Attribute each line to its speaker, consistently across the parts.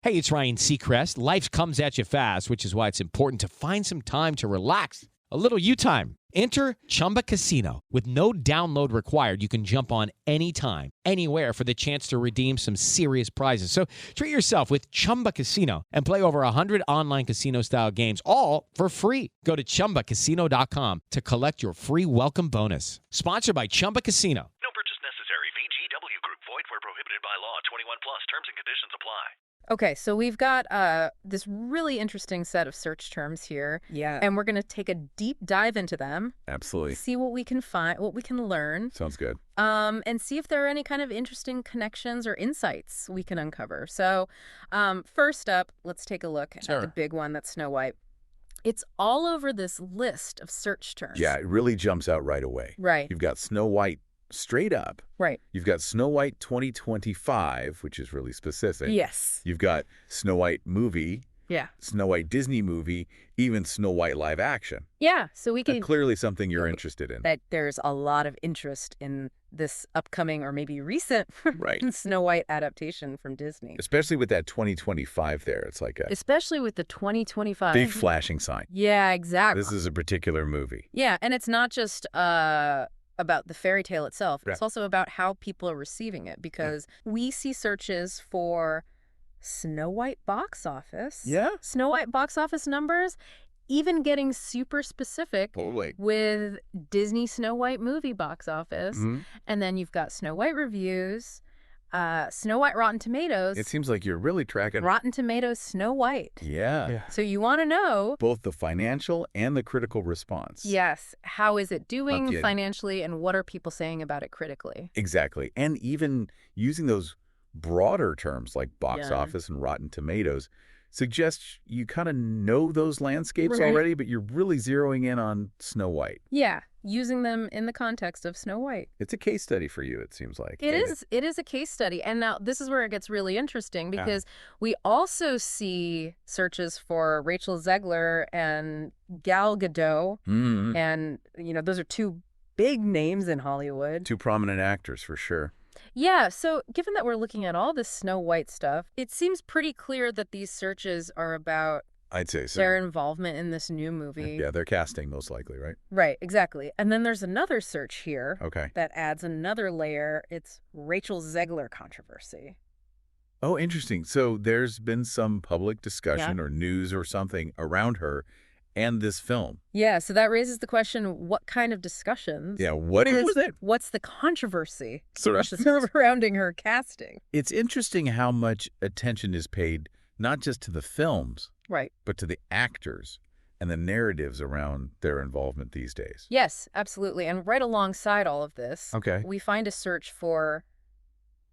Speaker 1: Hey, it's Ryan Seacrest. Life comes at you fast, which is why it's important to find some time to relax. A little you time. Enter Chumba Casino. With no download required, you can jump on anytime, anywhere for the chance to redeem some serious prizes. So treat yourself with Chumba Casino and play over 100 online casino-style games, all for free. Go to ChumbaCasino.com to collect your free welcome bonus. Sponsored by Chumba Casino.
Speaker 2: No purchase necessary. VGW Group. Void where prohibited by law. 21 plus. Terms and conditions apply.
Speaker 3: Okay, so we've got this really interesting set of search terms here.
Speaker 4: Yeah.
Speaker 3: And we're going to take a deep dive into them.
Speaker 4: Absolutely.
Speaker 3: See what we can find, what we can learn.
Speaker 4: Sounds good.
Speaker 3: And see if there are any kind of interesting connections or insights we can uncover. So first up, let's take a look at the big one, that's Snow White. It's all over this list of search terms.
Speaker 4: Yeah, it really jumps out right away.
Speaker 3: Right.
Speaker 4: You've got Snow White straight up.
Speaker 3: Right.
Speaker 4: You've got Snow White 2025, which is really specific.
Speaker 3: Yes.
Speaker 4: You've got Snow White movie.
Speaker 3: Yeah.
Speaker 4: Snow White Disney movie, even Snow White live action.
Speaker 3: Yeah, so we can...
Speaker 4: Clearly something you're interested in.
Speaker 3: That there's a lot of interest in this upcoming or maybe recent
Speaker 4: right.
Speaker 3: Snow White adaptation from Disney.
Speaker 4: Especially with that 2025 there. It's like a...
Speaker 3: Especially with the 2025.
Speaker 4: Big flashing sign.
Speaker 3: Yeah, exactly.
Speaker 4: This is a particular movie.
Speaker 3: Yeah, and it's not just about the fairy tale itself.
Speaker 4: Right.
Speaker 3: It's also about how people are receiving it, because we see searches for Snow White box office.
Speaker 4: Yeah.
Speaker 3: Snow White box office numbers, even getting super specific with Disney Snow White movie box office.
Speaker 4: Mm-hmm.
Speaker 3: And then you've got Snow White reviews, Snow White Rotten Tomatoes.
Speaker 4: It seems like you're really tracking...
Speaker 3: Rotten Tomatoes Snow White.
Speaker 4: Yeah.
Speaker 3: So you want to know...
Speaker 4: both the financial and the critical response.
Speaker 3: Yes. How is it doing financially, and what are people saying about it critically?
Speaker 4: Exactly. And even using those broader terms like box office and Rotten Tomatoes suggests you kind of know those landscapes already, but you're really zeroing in on Snow White.
Speaker 3: Yeah, using them in the context of Snow White.
Speaker 4: It's a case study for you, it seems like.
Speaker 3: It is a case study. And now this is where it gets really interesting, because we also see searches for Rachel Zegler and Gal Gadot.
Speaker 4: Mm-hmm.
Speaker 3: And, you know, those are two big names in Hollywood.
Speaker 4: Two prominent actors, for sure.
Speaker 3: Yeah, so given that we're looking at all this Snow White stuff, it seems pretty clear that these searches are about...
Speaker 4: I'd say so.
Speaker 3: Their involvement in this new movie.
Speaker 4: Yeah, they're casting most likely, right?
Speaker 3: Right, exactly. And then there's another search here that adds another layer. It's Rachel Zegler controversy.
Speaker 4: Oh, interesting. So there's been some public discussion or news or something around her and this film.
Speaker 3: Yeah, so that raises the question, what kind of discussions?
Speaker 4: Yeah, what was it?
Speaker 3: What's the controversy
Speaker 4: Surrounding
Speaker 3: her casting?
Speaker 4: It's interesting how much attention is paid not just to the films, but to the actors and the narratives around their involvement these days.
Speaker 3: Yes, absolutely. And right alongside all of this, we find a search for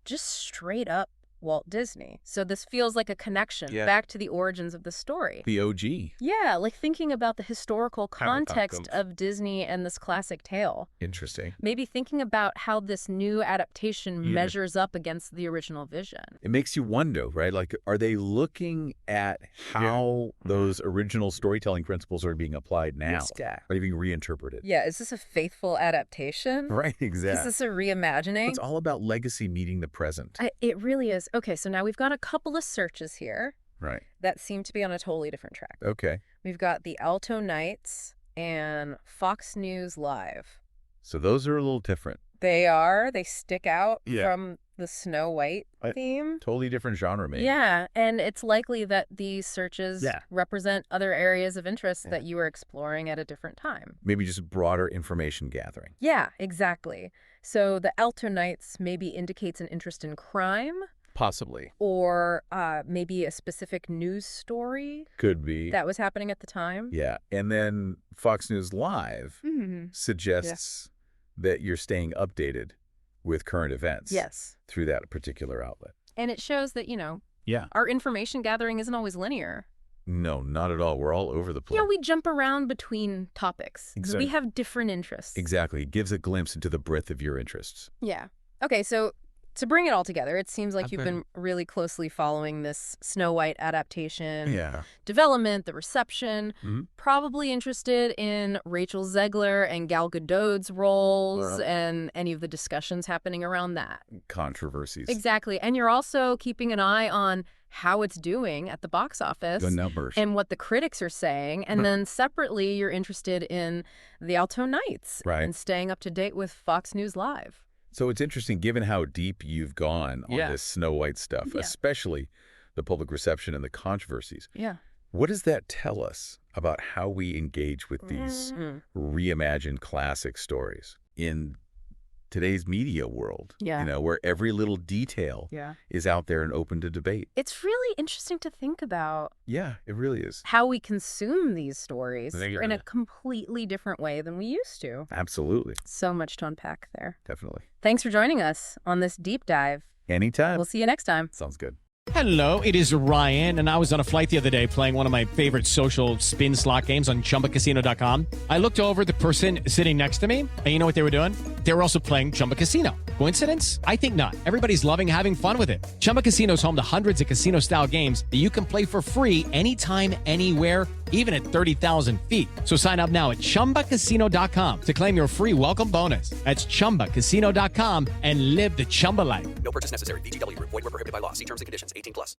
Speaker 3: just straight up Walt Disney. So this feels like a connection back to the origins of the story.
Speaker 4: The OG.
Speaker 3: Yeah, like thinking about the historical context of Disney and this classic tale.
Speaker 4: Interesting.
Speaker 3: Maybe thinking about how this new adaptation measures up against the original vision.
Speaker 4: It makes you wonder, right? Like, are they looking at how those original storytelling principles are being applied now? Or being reinterpreted?
Speaker 3: Yeah, is this a faithful adaptation?
Speaker 4: Right, exactly.
Speaker 3: Is this a reimagining?
Speaker 4: It's all about legacy meeting the present.
Speaker 3: It really is. Okay, so now we've got a couple of searches here that seem to be on a totally different track.
Speaker 4: Okay.
Speaker 3: We've got the Alto Nights and Fox News Live.
Speaker 4: So those are a little different.
Speaker 3: They are. They stick out from the Snow White theme.
Speaker 4: Totally different genre, maybe.
Speaker 3: Yeah, and it's likely that these searches represent other areas of interest that you were exploring at a different time.
Speaker 4: Maybe just broader information gathering.
Speaker 3: Yeah, exactly. So the Alto Nights maybe indicates an interest in crime.
Speaker 4: Possibly.
Speaker 3: Or maybe a specific news story.
Speaker 4: Could be.
Speaker 3: That was happening at the time.
Speaker 4: Yeah. And then Fox News Live suggests that you're staying updated with current events through that particular outlet.
Speaker 3: And it shows that, you know, our information gathering isn't always linear.
Speaker 4: No, not at all. We're all over the place.
Speaker 3: Yeah, we jump around between topics.
Speaker 4: Exactly.
Speaker 3: We have different interests.
Speaker 4: Exactly. It gives a glimpse into the breadth of your interests.
Speaker 3: Yeah. Okay, so To bring it all together, it seems like you've been really closely following this Snow White adaptation, development, the reception, probably interested in Rachel Zegler and Gal Gadot's roles and any of the discussions happening around that.
Speaker 4: Controversies.
Speaker 3: Exactly. And you're also keeping an eye on how it's doing at the box office.
Speaker 4: The numbers.
Speaker 3: And what the critics are saying. And then separately, you're interested in the Alto Nights and staying up to date with Fox News Live.
Speaker 4: So it's interesting, given how deep you've gone on this Snow White stuff, especially the public reception and the controversies. What does that tell us about how we engage with these reimagined classic stories in today's media world? You know, where every little detail is out there and open to debate.
Speaker 3: It's really interesting to think about.
Speaker 4: Yeah, it really is.
Speaker 3: How we consume these stories in a completely different way than we used to.
Speaker 4: Absolutely.
Speaker 3: So much to unpack there.
Speaker 4: Definitely.
Speaker 3: Thanks for joining us on this deep dive.
Speaker 4: Anytime.
Speaker 3: We'll see you next time.
Speaker 4: Sounds good.
Speaker 1: Hello, it is Ryan, and I was on a flight the other day playing one of my favorite social spin slot games on ChumbaCasino.com. I looked over at the person sitting next to me, and you know what they were doing? They were also playing Chumba Casino. Coincidence? I think not. Everybody's loving having fun with it. Chumba Casino is home to hundreds of casino-style games that you can play for free anytime, anywhere, even at 30,000 feet. So sign up now at ChumbaCasino.com to claim your free welcome bonus. That's ChumbaCasino.com and live the Chumba life.
Speaker 5: No purchase necessary. VGW Group. Void where prohibited by law. See terms and conditions. 18+.